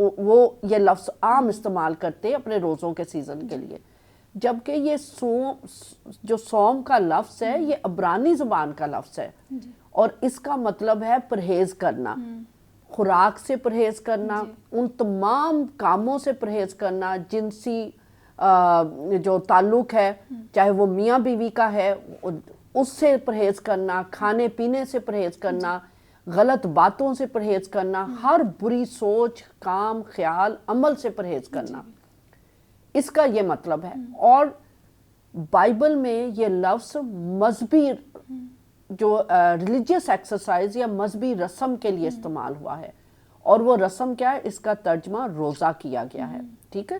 وہ یہ لفظ عام استعمال کرتے ہیں اپنے روزوں کے سیزن کے لیے، جبکہ یہ جو صوم کا لفظ ہے یہ عبرانی زبان کا لفظ ہے، اور اس کا مطلب ہے پرہیز کرنا، خوراک سے پرہیز کرنا، ان تمام کاموں سے پرہیز کرنا، جنسی جو تعلق ہے چاہے وہ میاں بیوی کا ہے اس سے پرہیز کرنا، کھانے پینے سے پرہیز کرنا، غلط باتوں سے پرہیز کرنا، ہر بری سوچ، کام، خیال، عمل سے پرہیز کرنا، اس کا یہ مطلب ہے۔ اور بائبل میں یہ لفظ مذہبی جو ریلیجیس ایکسرسائز یا مذہبی رسم کے لیے استعمال ہوا ہے، اور وہ رسم کیا ہے؟ اس کا ترجمہ روزہ کیا گیا ہے، ٹھیک ہے؟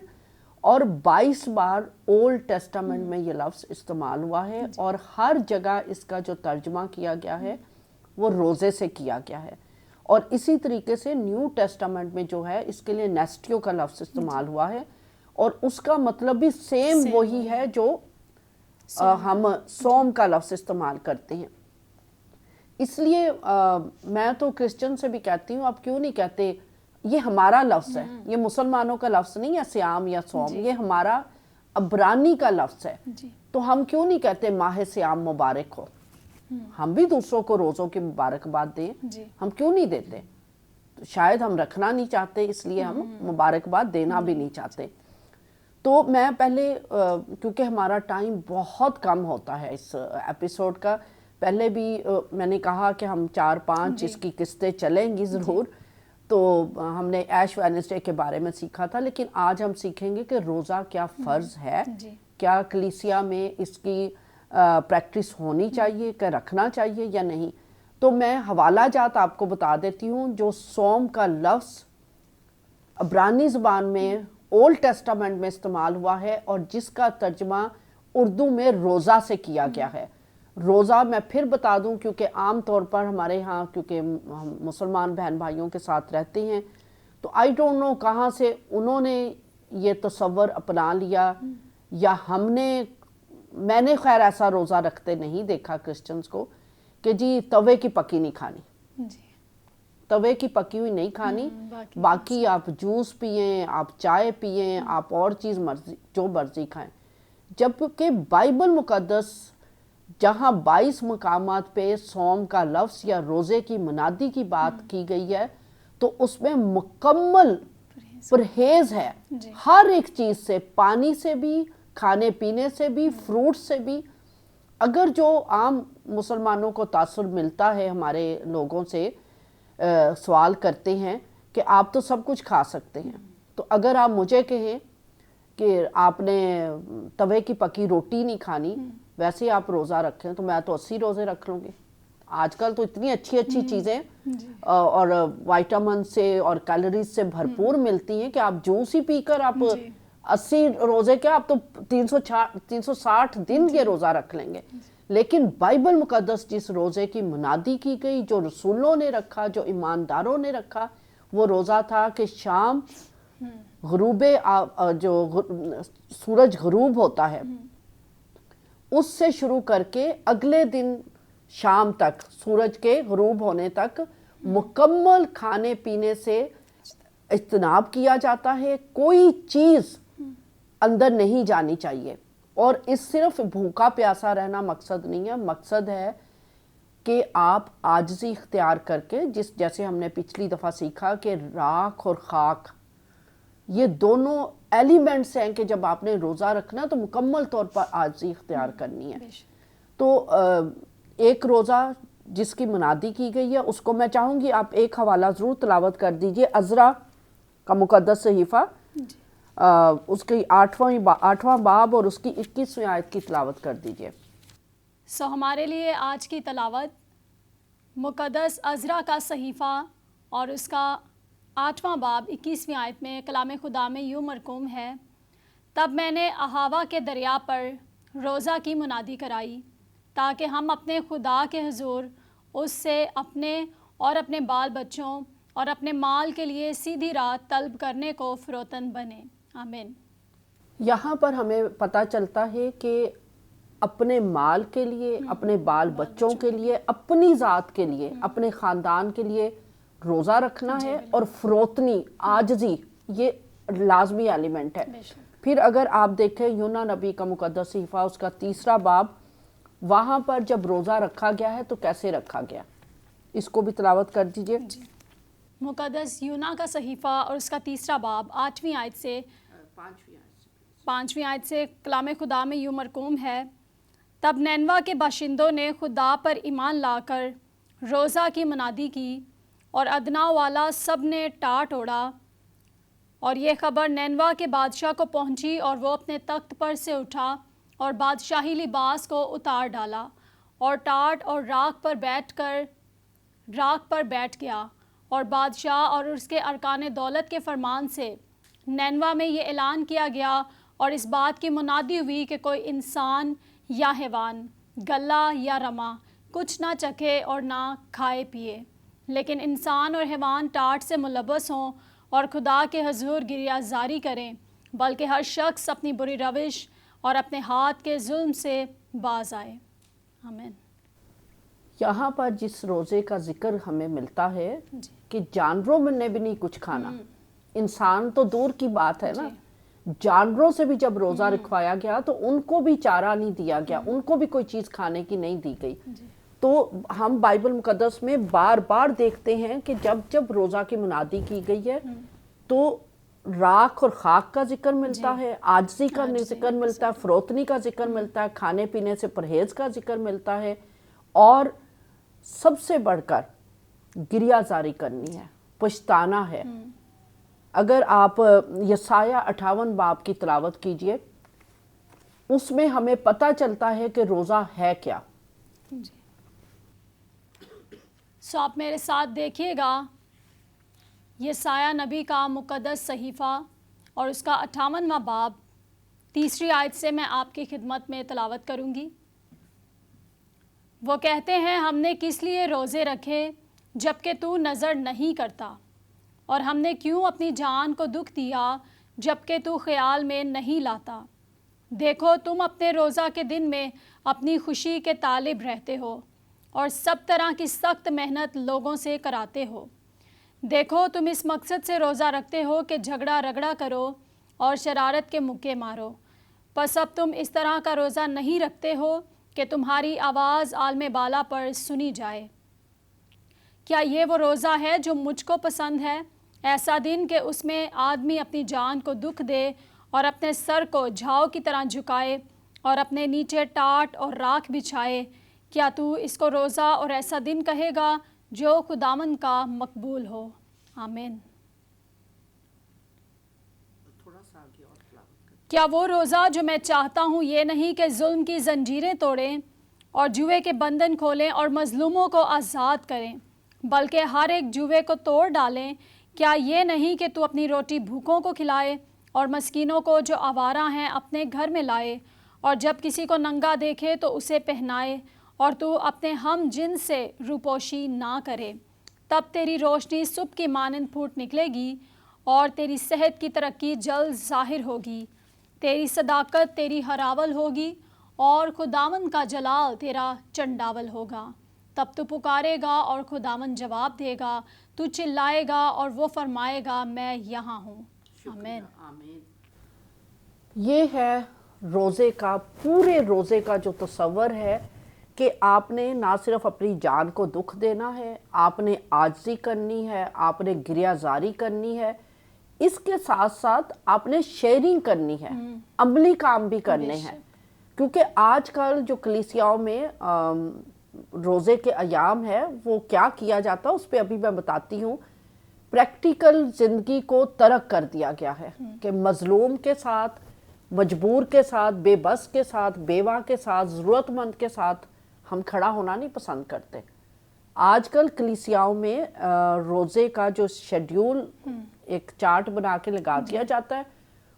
اور 22 بار اولڈ ٹیسٹامنٹ میں یہ لفظ استعمال ہوا ہے، اور ہر جگہ اس کا جو ترجمہ کیا گیا ہے وہ روزے سے کیا گیا ہے۔ اور اسی طریقے سے نیو ٹیسٹامنٹ میں جو ہے اس کے لیے نیسٹیو کا لفظ استعمال ہوا ہے، اور اس کا مطلب بھی سیم وہی ہے جو ہم صوم کا لفظ استعمال کرتے ہیں۔ اس لیے میں تو کرسچن سے بھی کہتی ہوں، آپ کیوں نہیں کہتے یہ ہمارا لفظ ہے، یہ مسلمانوں کا لفظ نہیں ہے سیام یا صوم، یہ ہمارا عبرانی کا لفظ ہے، تو ہم کیوں نہیں کہتے ماہ سیام مبارک ہو؟ ہم بھی دوسروں کو روزوں کی مبارکباد دیں، ہم کیوں نہیں دیتے؟ شاید ہم رکھنا نہیں چاہتے، اس لیے ہم مبارکباد دینا بھی نہیں چاہتے۔ تو میں پہلے کیونکہ ہمارا ٹائم بہت کم ہوتا ہے اس ایپیسوڈ کا، پہلے بھی میں نے کہا کہ ہم 4-5 اس کی قسطیں چلیں گی ضرور، تو ہم نے ایش وینسڈے کے بارے میں سیکھا تھا، لیکن آج ہم سیکھیں گے کہ روزہ کیا فرض ہے، کیا کلیسیا میں اس کی پریکٹس ہونی چاہیے، کہ رکھنا چاہیے یا نہیں۔ تو میں حوالہ جات آپ کو بتا دیتی ہوں۔ جو صوم کا لفظ عبرانی زبان میں اولڈ ٹیسٹامنٹ میں استعمال ہوا ہے، اور جس کا ترجمہ اردو میں روزہ سے کیا گیا ہے۔ روزہ میں پھر بتا دوں، کیونکہ عام طور پر ہمارے ہاں کیونکہ ہم مسلمان بہن بھائیوں کے ساتھ رہتے ہیں، تو آئی ڈونٹ نو کہاں سے انہوں نے یہ تصور اپنا لیا، یا میں نے خیر ایسا روزہ رکھتے نہیں دیکھا کرسچنز کو کہ جی توے کی پکی نہیں کھانی، توے کی پکی ہوئی نہیں کھانی، باقی آپ جوس پئیں، آپ چائے پئیں، آپ اور چیز جو مرضی کھائیں۔ جبکہ بائبل مقدس جہاں 22 مقامات پہ صوم کا لفظ یا روزے کی منادی کی بات کی گئی ہے، تو اس میں مکمل پرہیز ہے، ہر ایک چیز سے، پانی سے بھی، کھانے پینے سے بھی، فروٹ سے بھی۔ اگر جو عام مسلمانوں کو تاثر ملتا ہے ہمارے لوگوں سے، سوال کرتے ہیں کہ آپ تو سب کچھ کھا سکتے ہیں، تو اگر آپ مجھے کہیں کہ آپ نے توے کی پکی روٹی نہیں کھانی، ویسے آپ روزہ رکھیں، تو میں تو 80 روزے رکھ لوں گی۔ آج کل تو اتنی اچھی چیزیں اور وائٹامن سے اور کیلوریز سے بھرپور ملتی ہیں کہ آپ جوس ہی پی کر آپ 80 روزے کیا، آپ تو 360 دن یہ روزہ رکھ لیں گے۔ لیکن بائبل مقدس جس روزے کی منادی کی گئی، جو رسولوں نے رکھا، جو ایمانداروں نے رکھا، وہ روزہ تھا کہ شام جو سورج غروب ہوتا ہے اس سے شروع کر کے اگلے دن شام تک، سورج کے غروب ہونے تک مکمل کھانے پینے سے اجتناب کیا جاتا ہے، کوئی چیز اندر نہیں جانی چاہیے۔ اور اس صرف بھوکا پیاسا رہنا مقصد نہیں ہے، مقصد ہے کہ آپ عاجزی اختیار کر کے، جیسے ہم نے پچھلی دفعہ سیکھا کہ راکھ اور خاک یہ دونوں ایلیمنٹس ہیں کہ جب آپ نے روزہ رکھنا تو مکمل طور پر عاجزی اختیار کرنی ہے۔ تو ایک روزہ جس کی منادی کی گئی ہے، اس کو میں چاہوں گی آپ ایک حوالہ ضرور تلاوت کر دیجئے، عزرا کا مقدس صحیفہ، اس کی 8واں باب اور اس کی 21ویں آیت کی تلاوت کر دیجئے۔ ہمارے لیے آج کی تلاوت مقدس عزرا کا صحیفہ اور اس کا 8واں باب 21ویں آیت میں کلام خدا میں یوں مرقوم ہے: تب میں نے اہاوا کے دریا پر روزہ کی منادی کرائی، تاکہ ہم اپنے خدا کے حضور اس سے اپنے اور اپنے بال بچوں اور اپنے مال کے لیے سیدھی راہ طلب کرنے کو فروتن بنے۔ آمین۔ یہاں پر ہمیں پتہ چلتا ہے کہ اپنے مال کے لیے، اپنے بال بچوں کے لیے، اپنی ذات کے لیے، اپنے خاندان کے لیے روزہ رکھنا ہے، اور فروتنی، عاجزی یہ لازمی ایلیمنٹ ہے. پھر اگر آپ دیکھیں یونا نبی کا مقدس صحیفہ اس کا 3 باب، وہاں پر جب روزہ رکھا گیا ہے تو کیسے رکھا گیا، اس کو بھی تلاوت کر دیجئے. مقدس یونا کا صحیفہ اور اس کا 3 باب 8ویں آیت سے 5ویں آیت سے کلام خدا میں یوں مرقوم ہے: تب نینوا کے باشندوں نے خدا پر ایمان لا کر روزہ کی منادی کی، اور ادنا والا سب نے ٹاٹ اوڑا. اور یہ خبر نینوا کے بادشاہ کو پہنچی، اور وہ اپنے تخت پر سے اٹھا اور بادشاہی لباس کو اتار ڈالا، اور ٹاٹ اور راکھ پر بیٹھ گیا. اور بادشاہ اور اس کے ارکان دولت کے فرمان سے نینوا میں یہ اعلان کیا گیا اور اس بات کی منادی ہوئی کہ کوئی انسان یا حیوان، گلہ یا رما کچھ نہ چکھے اور نہ کھائے پیے، لیکن انسان اور حیوان ٹاٹ سے ملبس ہوں اور خدا کے حضور گریہ زاری کریں، بلکہ ہر شخص اپنی بری روش اور اپنے ہاتھ کے ظلم سے باز آئے. آمین. یہاں پر جس روزے کا ذکر ہمیں ملتا ہے کہ جانوروں نے بھی نہیں کچھ کھانا، انسان تو دور کی بات ہے نا، جانوروں سے بھی جب روزہ رکھوایا گیا تو ان کو بھی چارہ نہیں دیا گیا، ان کو بھی کوئی چیز کھانے کی نہیں دی گئی. تو ہم بائبل مقدس میں بار بار دیکھتے ہیں کہ جب روزہ کی منادی کی گئی ہے تو راکھ اور خاک کا ذکر ملتا ہے، عاجزی کا ذکر ملتا ہے، فروتنی کا ذکر ملتا ہے، کھانے پینے سے پرہیز کا ذکر ملتا ہے، اور سب سے بڑھ کر گریہ زاری کرنی ہے، پشتانہ ہے. اگر آپ یسایہ 58 باب کی تلاوت کیجئے، اس میں ہمیں پتہ چلتا ہے کہ روزہ ہے کیا. سو آپ میرے ساتھ دیکھیے گا یسایہ نبی کا مقدس صحیفہ اور اس کا 58واں باب 3 آیت سے میں آپ کی خدمت میں تلاوت کروں گی. وہ کہتے ہیں: ہم نے کس لیے روزے رکھے جبکہ تو نظر نہیں کرتا، اور ہم نے کیوں اپنی جان کو دکھ دیا جبکہ تو خیال میں نہیں لاتا. دیکھو تم اپنے روزہ کے دن میں اپنی خوشی کے طالب رہتے ہو اور سب طرح کی سخت محنت لوگوں سے کراتے ہو. دیکھو تم اس مقصد سے روزہ رکھتے ہو کہ جھگڑا رگڑا کرو اور شرارت کے مکے مارو. پس اب تم اس طرح کا روزہ نہیں رکھتے ہو کہ تمہاری آواز عالم بالا پر سنی جائے. کیا یہ وہ روزہ ہے جو مجھ کو پسند ہے؟ ایسا دن کہ اس میں آدمی اپنی جان کو دکھ دے اور اپنے سر کو جھاؤ کی طرح جھکائے اور اپنے نیچے ٹاٹ اور راکھ بچھائے. کیا تو اس کو روزہ اور ایسا دن کہے گا جو خداوند کا مقبول ہو؟ آمین. کیا وہ روزہ جو میں چاہتا ہوں یہ نہیں کہ ظلم کی زنجیریں توڑیں اور جوے کے بندن کھولیں اور مظلوموں کو آزاد کریں، بلکہ ہر ایک جوے کو توڑ ڈالیں؟ کیا یہ نہیں کہ تو اپنی روٹی بھوکوں کو کھلائے اور مسکینوں کو جو آوارہ ہیں اپنے گھر میں لائے، اور جب کسی کو ننگا دیکھے تو اسے پہنائے، اور تو اپنے ہم جن سے روپوشی نہ کرے؟ تب تیری روشنی صبح کی مانند پھوٹ نکلے گی اور تیری صحت کی ترقی جلد ظاہر ہوگی. تیری صداقت تیری ہراول ہوگی اور خداوند کا جلال تیرا چنڈاول ہوگا. تب تو پکارے گا اور خداوند جواب دے گا، تو چلائے گا اور وہ فرمائے گا میں یہاں ہوں. آمین. یہ ہے روزے کا، پورے روزے کا جو تصور ہے کہ آپ نے نہ صرف اپنی جان کو دکھ دینا ہے، آپ نے عاجزی کرنی ہے، آپ نے گریہ زاری کرنی ہے، اس کے ساتھ ساتھ آپ نے شیئرنگ کرنی ہے، عملی کام بھی کرنے ہیں. کیونکہ آج کل جو کلیسیاؤں میں روزے کے ایام ہے وہ کیا کیا جاتا ہے اس پہ ابھی میں بتاتی ہوں. پریکٹیکل زندگی کو ترک کر دیا گیا ہے کہ مظلوم کے ساتھ، مجبور کے ساتھ، بے بس کے ساتھ، بیوہ کے ساتھ، ضرورت مند کے ساتھ ہم کھڑا ہونا نہیں پسند کرتے. آج کل کلیسیاؤں میں روزے کا جو شیڈیول ایک چارٹ بنا کے لگا دیا جاتا ہے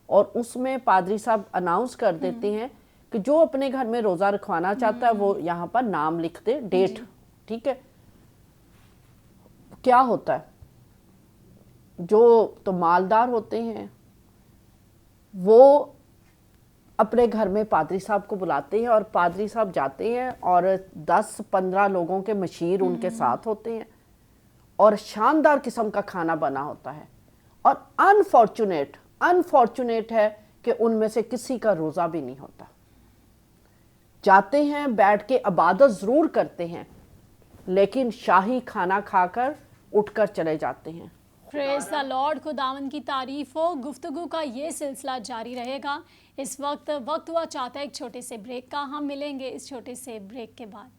اور اس میں پادری صاحب اناؤنس کر دیتے ہیں کہ جو اپنے گھر میں روزہ رکھوانا چاہتا ہے وہ یہاں پر نام لکھ دے، ڈیٹ. ٹھیک ہے. کیا ہوتا ہے، جو تو مالدار ہوتے ہیں وہ اپنے گھر میں پادری صاحب کو بلاتے ہیں اور پادری صاحب جاتے ہیں اور 10-15 لوگوں کے مشیر ان کے ساتھ ہوتے ہیں اور شاندار قسم کا کھانا بنا ہوتا ہے اور انفارچونیٹ ہے کہ ان میں سے کسی کا روزہ بھی نہیں ہوتا. جاتے ہیں بیٹھ کے عبادت ضرور کرتے ہیں لیکن شاہی کھانا کھا کر اٹھ کر چلے جاتے ہیں. پریز دا لارڈ. خداوند کی تعریف ہو. گفتگو کا یہ سلسلہ جاری رہے گا. اس وقت ہوا چاہتا ہے ایک چھوٹے سے بریک کا. ہم ملیں گے اس چھوٹے سے بریک کے بعد.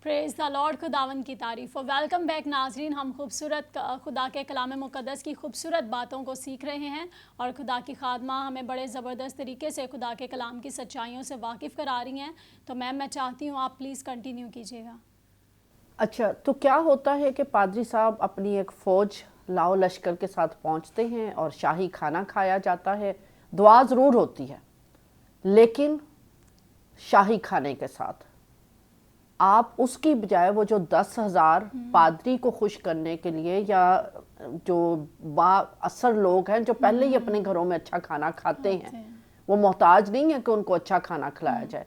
پریز دا لارڈ. خداوند کی تعریف ہو. ویلکم بیک ناظرین. ہم خوبصورت خدا کے کلام مقدس کی خوبصورت باتوں کو سیکھ رہے ہیں اور خدا کی خادمہ ہمیں بڑے زبردست طریقے سے خدا کے کلام کی سچائیوں سے واقف کرا رہی ہیں. تو میں چاہتی ہوں آپ پلیز کنٹینیو کیجیے گا. اچھا، تو کیا ہوتا ہے کہ پادری صاحب اپنی ایک فوج لاؤ لشکر کے ساتھ پہنچتے ہیں اور شاہی کھانا کھایا جاتا ہے. دعا ضرور ہوتی ہے لیکن شاہی کھانے کے ساتھ آپ اس کی بجائے وہ جو 10,000 پادری کو خوش کرنے کے لیے یا جو با اثر لوگ ہیں جو پہلے ہی اپنے گھروں میں اچھا کھانا کھاتے ہیں، وہ محتاج نہیں ہے کہ ان کو اچھا کھانا کھلایا جائے،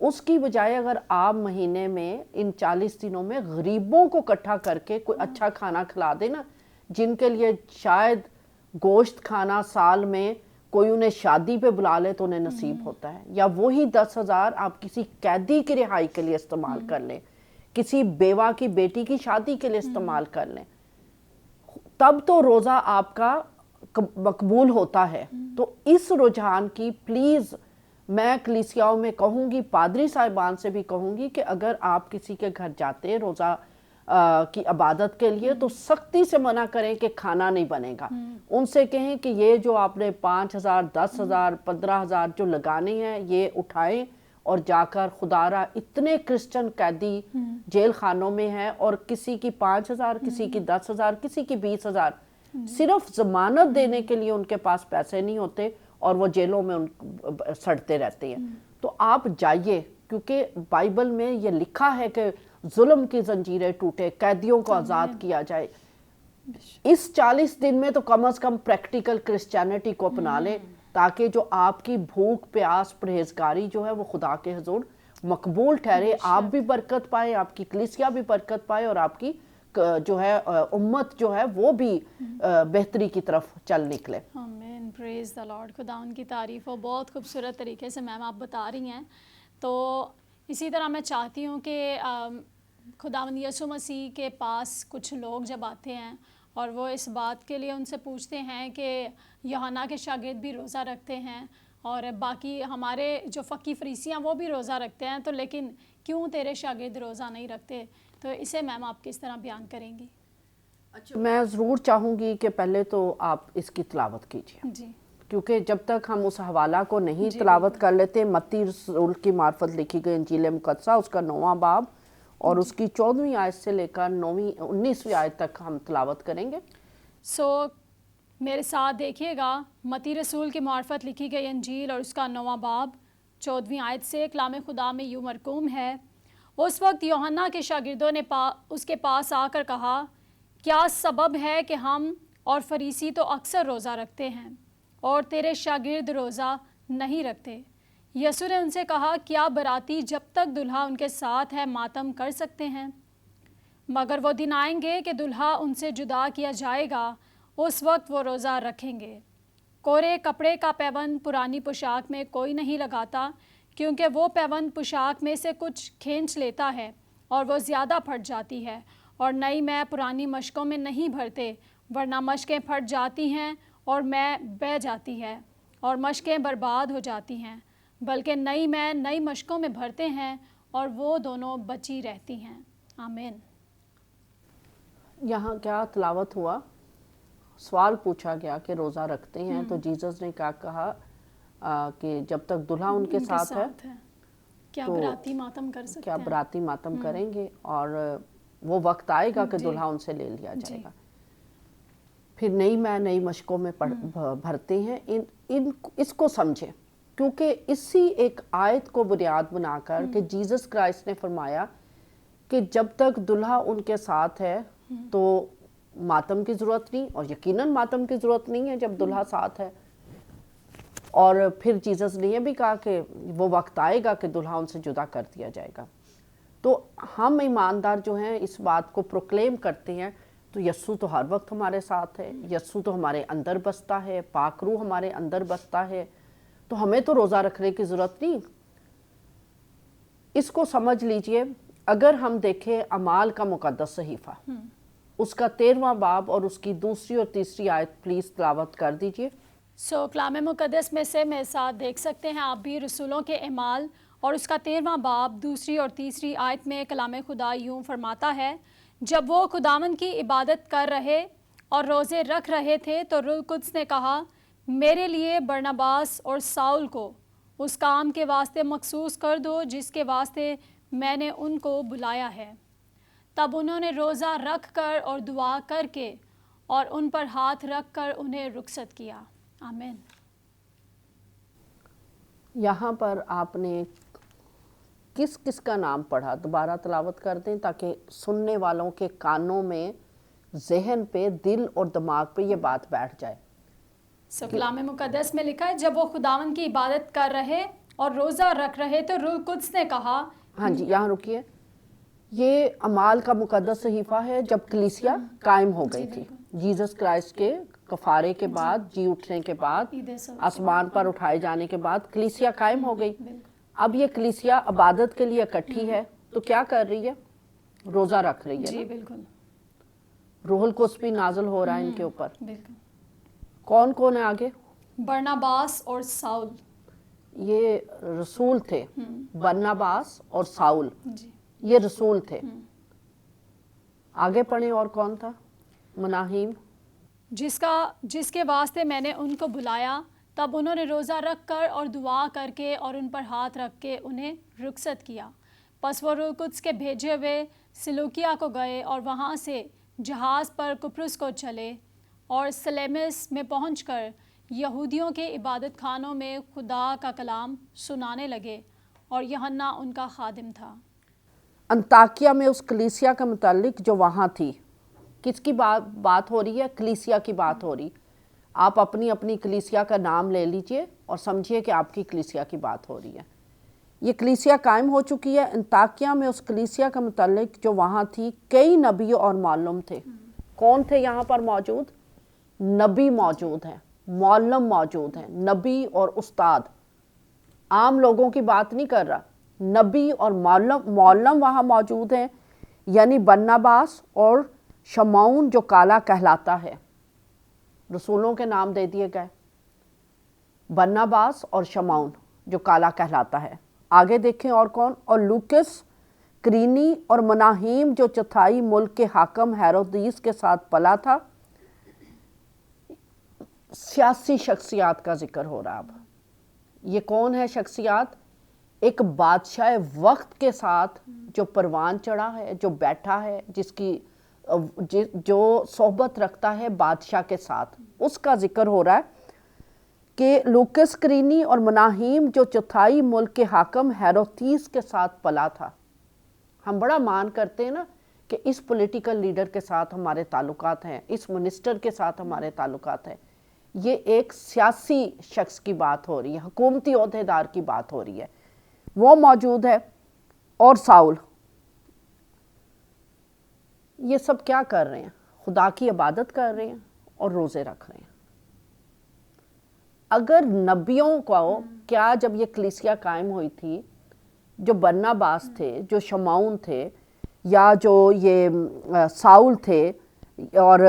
اس کی بجائے اگر آپ مہینے میں ان 40 دنوں میں غریبوں کو اکٹھا کر کے کوئی اچھا کھانا کھلا دے نا، جن کے لیے شاید گوشت کھانا سال میں کوئی انہیں شادی پہ بلا لے تو انہیں نصیب ہوتا ہے، یا وہی 10,000 آپ کسی قیدی کی رہائی کے لیے استعمال کر لیں، کسی بیوہ کی بیٹی کی شادی کے لیے استعمال کر لیں، تب تو روزہ آپ کا مقبول ہوتا ہے. تو اس رجحان کی پلیز میں کلیسیاؤں میں کہوں گی، پادری صاحبان سے بھی کہوں گی کہ اگر آپ کسی کے گھر جاتے ہیں روزہ کی عبادت کے لیے تو سختی سے منع کریں کہ کھانا نہیں بنے گا. ان سے کہیں کہ یہ جو آپ نے 5,000 10,000 15,000 جو لگانے ہیں یہ اٹھائیں اور جا کر خدا را اتنے کرسچن قیدی جیل خانوں میں ہیں اور کسی کی 5,000 کسی کی 10,000 کسی کی 20,000 صرف ضمانت دینے کے لیے ان کے پاس پیسے نہیں ہوتے اور وہ جیلوں میں سڑتے رہتے ہیں. تو آپ جائیے کیونکہ بائبل میں یہ لکھا ہے کہ ظلم کی زنجیریں ٹوٹے، قیدیوں کو آزاد کیا جائے. اس 40 دن میں تو کم از کم پریکٹیکل کرسچینٹی کو اپنا لیں تاکہ جو آپ کی بھوک پیاس پرہیزگاری جو ہے وہ خدا کے حضور مقبول ٹھہرے، آپ بھی برکت پائیں، آپ کی کلیسیا بھی برکت پائے اور آپ کی جو ہے امت جو ہے وہ بھی بہتری کی طرف چل نکلے. آمین. پریز دا لارڈ. خدا ان کی تعریف ہو. بہت خوبصورت طریقے سے میم آپ بتا رہی ہیں. تو اسی طرح میں چاہتی ہوں کہ خداوند یسوع مسیح کے پاس کچھ لوگ جب آتے ہیں اور وہ اس بات کے لیے ان سے پوچھتے ہیں کہ یوحنا کے شاگرد بھی روزہ رکھتے ہیں اور باقی ہمارے جو فقی فریسیاں وہ بھی روزہ رکھتے ہیں، تو لیکن کیوں تیرے شاگرد روزہ نہیں رکھتے؟ تو اسے میم آپ کس طرح بیان کریں گی؟ اچھا، میں ضرور چاہوں گی کہ پہلے تو آپ اس کی تلاوت کیجئے جی، کیونکہ جب تک ہم اس حوالہ کو نہیں تلاوت کر لیتے، متی رسول کی معرفت لکھی گئی انجیل مقدسہ اس کا 9واں باب اور اس کی 14ویں آیت سے لے کر 19ویں آیت تک ہم تلاوت کریں گے. میرے ساتھ دیکھیے گا، متی رسول کی معرفت لکھی گئی انجیل اور اس کا 9واں باب 14ویں آیت سے کلام خدا میں یوں مرقوم ہے: اس وقت یوحنا کے شاگردوں نے اس کے پاس آ کر کہا، کیا سبب ہے کہ ہم اور فریسی تو اکثر روزہ رکھتے ہیں اور تیرے شاگرد روزہ نہیں رکھتے؟ یسوع نے ان سے کہا، کیا براتی جب تک دلہا ان کے ساتھ ہے ماتم کر سکتے ہیں؟ مگر وہ دن آئیں گے کہ دلہا ان سے جدا کیا جائے گا، اس وقت وہ روزہ رکھیں گے. کورے کپڑے کا پیوند پرانی پوشاک میں کوئی نہیں لگاتا، کیونکہ وہ پیوند پوشاک میں سے کچھ کھینچ لیتا ہے اور وہ زیادہ پھٹ جاتی ہے، اور نئی میں پرانی مشکوں میں نہیں بھرتے، ورنہ مشکیں پھٹ جاتی ہیں اور میں بہہ جاتی ہے اور مشکیں برباد ہو جاتی ہیں، بلکہ نئی میں نئی مشکوں میں بھرتے ہیں اور وہ دونوں بچی رہتی ہیں. آمین. یہاں کیا تلاوت ہوا؟ سوال پوچھا گیا کہ روزہ رکھتے ہیں تو جیزس نے کیا کہا کہ جب تک دلہا ان کے ساتھ ہے کیا براتی ماتم کر سکتے ہیں؟ کیا براتی ماتم کریں گے، اور وہ وقت آئے گا کہ دلہا ان سے لے لیا جائے گا. پھر نئی میں نئی مشکوں میں بھرتے ہیں. اس کو سمجھیں کیونکہ اسی ایک آیت کو بنیاد بنا کر کہ جیزس کرائسٹ نے فرمایا کہ جب تک دلہا ان کے ساتھ ہے تو ماتم کی ضرورت نہیں، اور یقیناً ماتم کی ضرورت نہیں ہے جب دلہا ساتھ ہے. اور پھر جیزس نے یہ بھی کہا کہ وہ وقت آئے گا کہ دلہا ان سے جدا کر دیا جائے گا. تو ہم ایماندار جو ہیں اس بات کو پروکلیم کرتے ہیں، تو یسوع تو ہر وقت ہمارے ساتھ ہے، یسوع تو ہمارے اندر بستا ہے، پاک روح ہمارے اندر بستا ہے، تو ہمیں تو روزہ رکھنے کی ضرورت نہیں۔ اس کو سمجھ لیجئے، اگر ہم دیکھیں اعمال کا مقدس صحیفہ، اس کا 13واں باب اور اس کی 2 اور 3 آیت پلیز تلاوت کر دیجئے۔ کلام مقدس میں سے میرے ساتھ دیکھ سکتے ہیں آپ بھی رسولوں کے اعمال اور اس کا 13واں باب 2 اور 3 آیت میں کلام خدا یوں فرماتا ہے، جب وہ خداوند کی عبادت کر رہے اور روزے رکھ رہے تھے تو روح القدس نے کہا، میرے لیے برناباس اور ساؤل کو اس کام کے واسطے مخصوص کر دو جس کے واسطے میں نے ان کو بلایا ہے۔ تب انہوں نے روزہ رکھ کر اور دعا کر کے اور ان پر ہاتھ رکھ کر انہیں رخصت کیا۔ آمین۔ یہاں پر آپ نے کس کس کا نام پڑھا؟ دوبارہ تلاوت کر دیں تاکہ سننے والوں کے کانوں میں، ذہن پہ، دل اور دماغ پہ یہ بات بیٹھ جائے۔ کلام مقدس میں لکھا ہے، جب وہ خداوند کی عبادت کر رہے اور روزہ رکھ رہے تو روح القدس نے کہا۔ ہاں جی، یہاں رکیے۔ یہ اعمال کا مقدس صحیفہ ہے جب کلیسیا قائم ہو گئی تھی، جیزس کرائسٹ کے کفارے کے بعد، جی اٹھنے کے بعد، آسمان پر اٹھائے جانے کے بعد کلیسیا قائم ہو گئی۔ اب یہ کلیسیا عبادت کے لیے اکٹھی ہے، تو کیا کر رہی ہے؟ روزہ رکھ رہی ہے۔ جی بالکل۔ روح القدس بھی نازل ہو رہا ہے ان کے اوپر۔ بالکل۔ کون کون ہے آگے؟ برناباس اور ساؤل۔ یہ رسول تھے، برناباس اور ساؤل، جی یہ رسول تھے۔ آگے پڑھیں، اور کون تھا؟ مناہیم، جس کے واسطے میں نے ان کو بلایا۔ تب انہوں نے روزہ رکھ کر اور دعا کر کے اور ان پر ہاتھ رکھ کے انہیں رخصت کیا۔ پس وہ روح القدس کے بھیجے ہوئے سلوکیا کو گئے اور وہاں سے جہاز پر قبرص کو چلے اور سلیمس میں پہنچ کر یہودیوں کے عبادت خانوں میں خدا کا کلام سنانے لگے، اور یوحنا ان کا خادم تھا۔ انطاکیہ میں اس کلیسیا کے متعلق جو وہاں تھی، کس کی بات ہو رہی ہے؟ کلیسیا کی بات ہو رہی۔ آپ اپنی اپنی کلیسیا کا نام لے لیجئے اور سمجھیے کہ آپ کی کلیسیا کی بات ہو رہی ہے۔ یہ کلیسیا قائم ہو چکی ہے۔ انطاکیہ میں اس کلیسیا کے متعلق جو وہاں تھی، کئی نبی اور معلم تھے۔ کون تھے یہاں پر موجود؟ نبی موجود ہیں، معلم موجود ہیں، نبی اور استاد۔ عام لوگوں کی بات نہیں کر رہا، نبی اور معلم وہاں موجود ہیں، یعنی برناباس اور شمعون جو کالا کہلاتا ہے۔ رسولوں کے نام دے دیے گئے، برناباس اور شمعون جو کالا کہلاتا ہے۔ آگے دیکھیں اور کون؟ اور لوکس کرینی اور مناہیم جو چوتھائی ملک کے حاکم ہیرودیس کے ساتھ پلا تھا۔ سیاسی شخصیات کا ذکر ہو رہا اب۔ یہ کون ہے شخصیات؟ ایک بادشاہ وقت کے ساتھ جو پروان چڑھا ہے، جو بیٹھا ہے، جو صحبت رکھتا ہے بادشاہ کے ساتھ، اس کا ذکر ہو رہا ہے کہ لوکس کرینی اور مناہیم جو چوتھائی ملک کے حاکم ہیرودیس کے ساتھ پلا تھا۔ ہم بڑا مان کرتے ہیں نا کہ اس پولیٹیکل لیڈر کے ساتھ ہمارے تعلقات ہیں، اس منسٹر کے ساتھ ہمارے تعلقات ہیں۔ یہ ایک سیاسی شخص کی بات ہو رہی ہے، حکومتی عہدیدار کی بات ہو رہی ہے، وہ موجود ہے۔ اور ساؤل، یہ سب کیا کر رہے ہیں؟ خدا کی عبادت کر رہے ہیں اور روزے رکھ رہے ہیں۔ اگر نبیوں کو کیا جب یہ کلیسیا قائم ہوئی تھی، جو برناباس تھے، جو شمعون تھے، یا جو یہ ساؤل تھے اور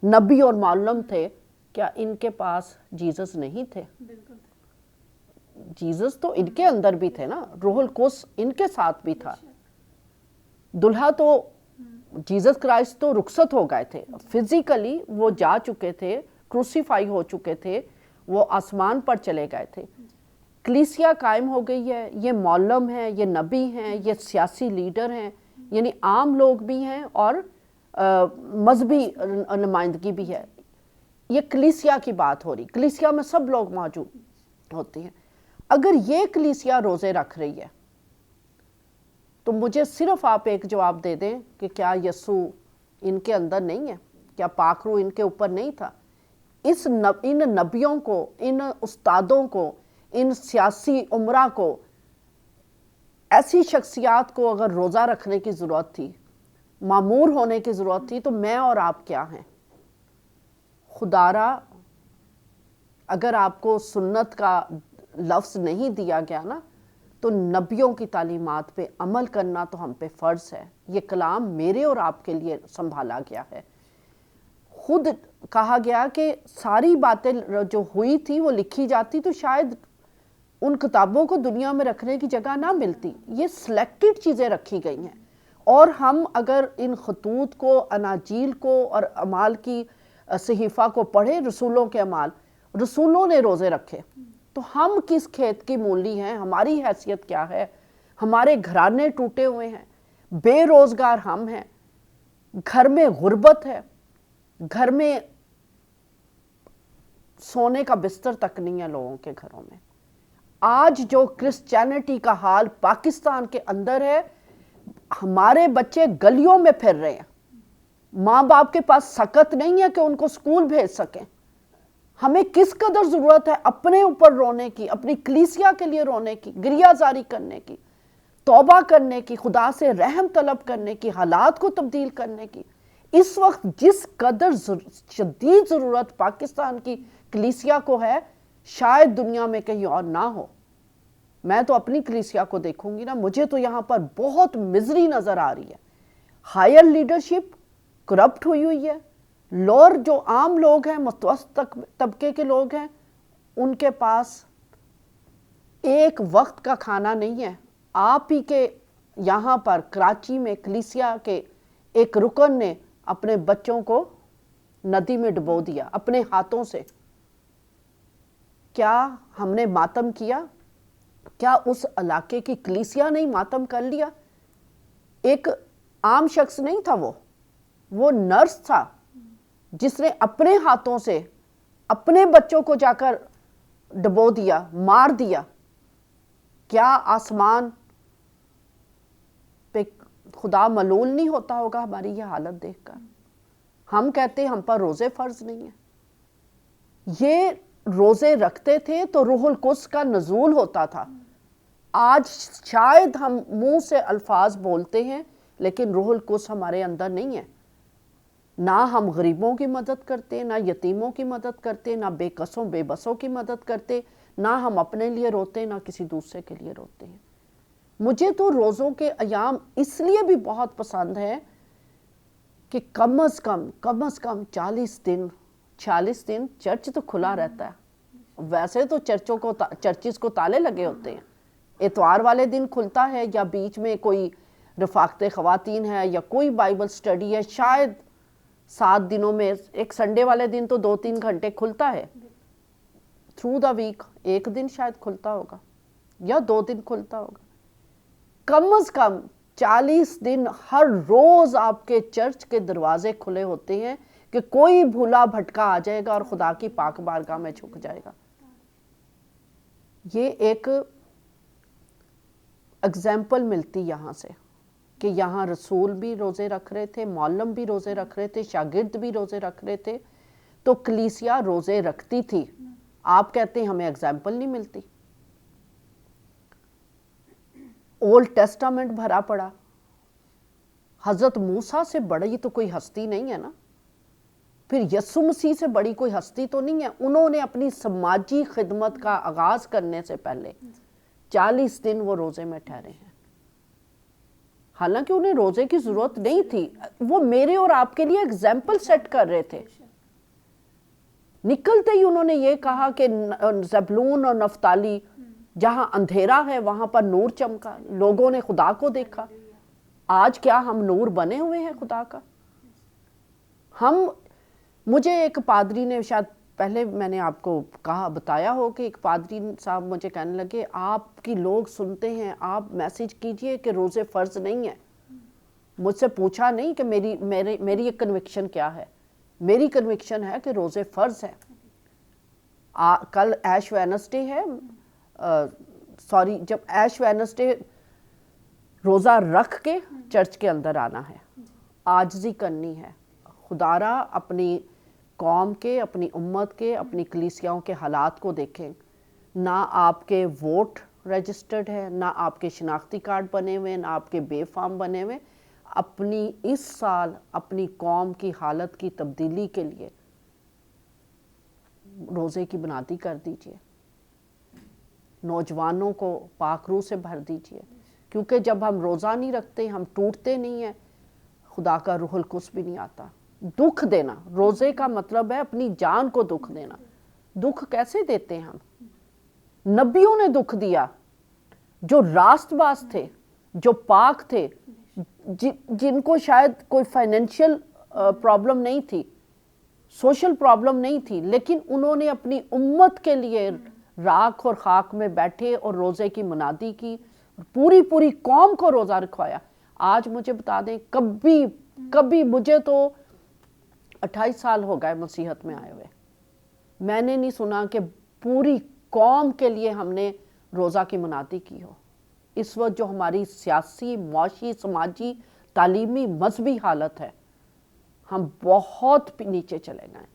نبی اور معلم تھے، کیا ان کے پاس جیزس نہیں تھے؟ جیزس تو ان کے اندر بھی تھے نا، روح القدس ان کے ساتھ بھی تھا۔ دلہا تو جیزس کرائسٹ تو رخصت ہو گئے تھے، فزیکلی وہ جا چکے تھے، کروسیفائی ہو چکے تھے، وہ آسمان پر چلے گئے تھے۔ کلیسیا قائم ہو گئی ہے، یہ معلم ہیں، یہ نبی ہیں، یہ سیاسی لیڈر ہیں، یعنی عام لوگ بھی ہیں اور مذہبی نمائندگی بھی ہے۔ یہ کلیسیا کی بات ہو رہی، کلیسیا میں سب لوگ موجود ہوتے ہیں۔ اگر یہ کلیسیا روزے رکھ رہی ہے تو مجھے صرف آپ ایک جواب دے دیں کہ کیا یسوع ان کے اندر نہیں ہے؟ کیا پاک روح ان کے اوپر نہیں تھا؟ ان نبیوں کو، ان استادوں کو، ان سیاسی امراء کو ایسی شخصیات کو اگر روزہ رکھنے کی ضرورت تھی، معمور ہونے کی ضرورت تھی، تو میں اور آپ کیا ہیں؟ خدا را اگر آپ کو سنت کا لفظ نہیں دیا گیا نا، تو نبیوں کی تعلیمات پہ عمل کرنا تو ہم پہ فرض ہے۔ یہ کلام میرے اور آپ کے لیے سنبھالا گیا ہے۔ خود کہا گیا کہ ساری باتیں جو ہوئی تھی وہ لکھی جاتی تو شاید ان کتابوں کو دنیا میں رکھنے کی جگہ نہ ملتی۔ یہ سلیکٹڈ چیزیں رکھی گئی ہیں، اور ہم اگر ان خطوط کو، اناجیل کو اور اعمال کی صحیفہ کو پڑھیں، رسولوں کے اعمال، رسولوں نے روزے رکھے، تو ہم کس کھیت کی مولی ہیں؟ ہماری حیثیت کیا ہے؟ ہمارے گھرانے ٹوٹے ہوئے ہیں، بے روزگار ہم ہیں، گھر میں غربت ہے، گھر میں سونے کا بستر تک نہیں ہے لوگوں کے گھروں میں۔ آج جو کرسچینٹی کا حال پاکستان کے اندر ہے، ہمارے بچے گلیوں میں پھر رہے ہیں، ماں باپ کے پاس سکت نہیں ہے کہ ان کو سکول بھیج سکیں۔ ہمیں کس قدر ضرورت ہے اپنے اوپر رونے کی، اپنی کلیسیا کے لیے رونے کی، گریہ زاری کرنے کی، توبہ کرنے کی، خدا سے رحم طلب کرنے کی، حالات کو تبدیل کرنے کی۔ اس وقت جس قدر شدید ضرورت پاکستان کی کلیسیا کو ہے، شاید دنیا میں کہیں اور نہ ہو۔ میں تو اپنی کلیسیا کو دیکھوں گی نا، مجھے تو یہاں پر بہت مزری نظر آ رہی ہے۔ ہائر لیڈرشپ کرپٹ ہوئی ہے، لوور جو عام لوگ ہیں، متوسط طبقے کے لوگ ہیں، ان کے پاس ایک وقت کا کھانا نہیں ہے۔ آپ ہی کے یہاں پر کراچی میں کلیسیا کے ایک رکن نے اپنے بچوں کو ندی میں ڈبو دیا اپنے ہاتھوں سے۔ کیا ہم نے ماتم کیا؟ کیا اس علاقے کی کلیسیا نے ماتم کر لیا؟ ایک عام شخص نہیں تھا، وہ نرس تھا جس نے اپنے ہاتھوں سے اپنے بچوں کو جا کر ڈبو دیا، مار دیا۔ کیا آسمان پہ خدا ملول نہیں ہوتا ہوگا ہماری یہ حالت دیکھ کر؟ ہم کہتے ہیں ہم پر روزے فرض نہیں ہیں۔ یہ روزے رکھتے تھے تو روح القدس کا نزول ہوتا تھا۔ آج شاید ہم منہ سے الفاظ بولتے ہیں لیکن روح القدس ہمارے اندر نہیں ہے۔ نہ ہم غریبوں کی مدد کرتے، نہ یتیموں کی مدد کرتے، نہ بے کسوں بے بسوں کی مدد کرتے، نہ ہم اپنے لیے روتے، نہ کسی دوسرے کے لیے روتے ہیں۔ مجھے تو روزوں کے ایام اس لیے بھی بہت پسند ہے کہ کم از کم 40 دن 46 دن چرچ تو کھلا رہتا ہے۔ ویسے تو چرچز کو تالے لگے ہوتے ہیں، اتوار والے دن کھلتا ہے، یا بیچ میں کوئی رفاقت خواتین ہے یا کوئی بائبل سٹڈی ہے، شاید 7 دنوں میں ایک سنڈے والے دن تو 2-3 گھنٹے کھلتا ہے۔ تھرو دا ویک ایک دن شاید کھلتا ہوگا یا 2 دن کھلتا ہوگا۔ کم از کم 40 دن ہر روز آپ کے چرچ کے دروازے کھلے ہوتے ہیں کہ کوئی بھولا بھٹکا آ جائے گا اور خدا کی پاک بارگاہ میں جھک جائے گا۔ یہ ایک اگزامپل ملتی یہاں سے کہ یہاں رسول بھی روزے رکھ رہے تھے، معلم بھی روزے رکھ رہے تھے، شاگرد بھی روزے رکھ رہے تھے، تو کلیسیا روزے رکھتی تھی۔ آپ کہتے ہیں ہمیں اگزامپل نہیں ملتی۔ اولڈ ٹیسٹامنٹ بھرا پڑا، حضرت موسیٰ سے بڑی تو کوئی ہستی نہیں ہے نا، پھر یسوع مسیح سے بڑی کوئی ہستی تو نہیں ہے۔ انہوں نے اپنی سماجی خدمت کا آغاز کرنے سے پہلے 40 دن وہ روزے میں ٹھہرے ہیں، حالانکہ انہیں روزے کی ضرورت نہیں تھی۔ وہ میرے اور آپ کے لیے اگزامپل سیٹ کر رہے تھے۔ نکلتے ہی انہوں نے یہ کہا کہ زبلون اور نفتالی، جہاں اندھیرا ہے وہاں پر نور چمکا، لوگوں نے خدا کو دیکھا۔ آج کیا ہم نور بنے ہوئے ہیں خدا کا؟ مجھے ایک پادری نے، شاید پہلے میں نے آپ کو بتایا ہو کہ ایک پادری صاحب مجھے کہنے لگے، آپ کی لوگ سنتے ہیں، آپ میسیج کیجئے کہ روزے فرض نہیں ہیں۔ مجھ سے پوچھا نہیں کہ میری ایک کنوکشن کیا ہے۔ میری کنوکشن ہے کہ روزے فرض ہیں۔ کل ایش وینسڈے ہے، جب ایش وینسڈے روزہ رکھ کے چرچ کے اندر آنا ہے، عاجزی کرنی ہے۔ خدا را اپنی قوم کے، اپنی امت کے، اپنی کلیسیاؤں کے حالات کو دیکھیں، نہ آپ کے ووٹ رجسٹرڈ ہے، نہ آپ کے شناختی کارڈ بنے ہوئے، نہ آپ کے بے فارم بنے ہوئے، اپنی اس سال اپنی قوم کی حالت کی تبدیلی کے لیے روزے کی بنیادی کر دیجئے. نوجوانوں کو پاک روح سے بھر دیجئے، کیونکہ جب ہم روزہ نہیں رکھتے، ہم ٹوٹتے نہیں ہیں، خدا کا روح القدس بھی نہیں آتا. دکھ دینا، روزے کا مطلب ہے اپنی جان کو دکھ دینا. دکھ کیسے دیتے ہیں ہم؟ نبیوں نے دکھ دیا، جو راست باز تھے، جو پاک تھے، جن کو شاید کوئی فائنینشیل پرابلم نہیں تھی، سوشل پرابلم نہیں تھی، لیکن انہوں نے اپنی امت کے لیے راکھ اور خاک میں بیٹھے اور روزے کی منادی کی، پوری قوم کو روزہ رکھوایا. آج مجھے بتا دیں، کبھی مجھے تو 28 سال ہو گئے مسیحت میں آئے ہوئے، میں نے نہیں سنا کہ پوری قوم کے لیے ہم نے روزہ کی منادی کی ہو. اس وقت جو ہماری سیاسی، معاشی، سماجی، تعلیمی، مذہبی حالت ہے، ہم بہت نیچے چلے گئے،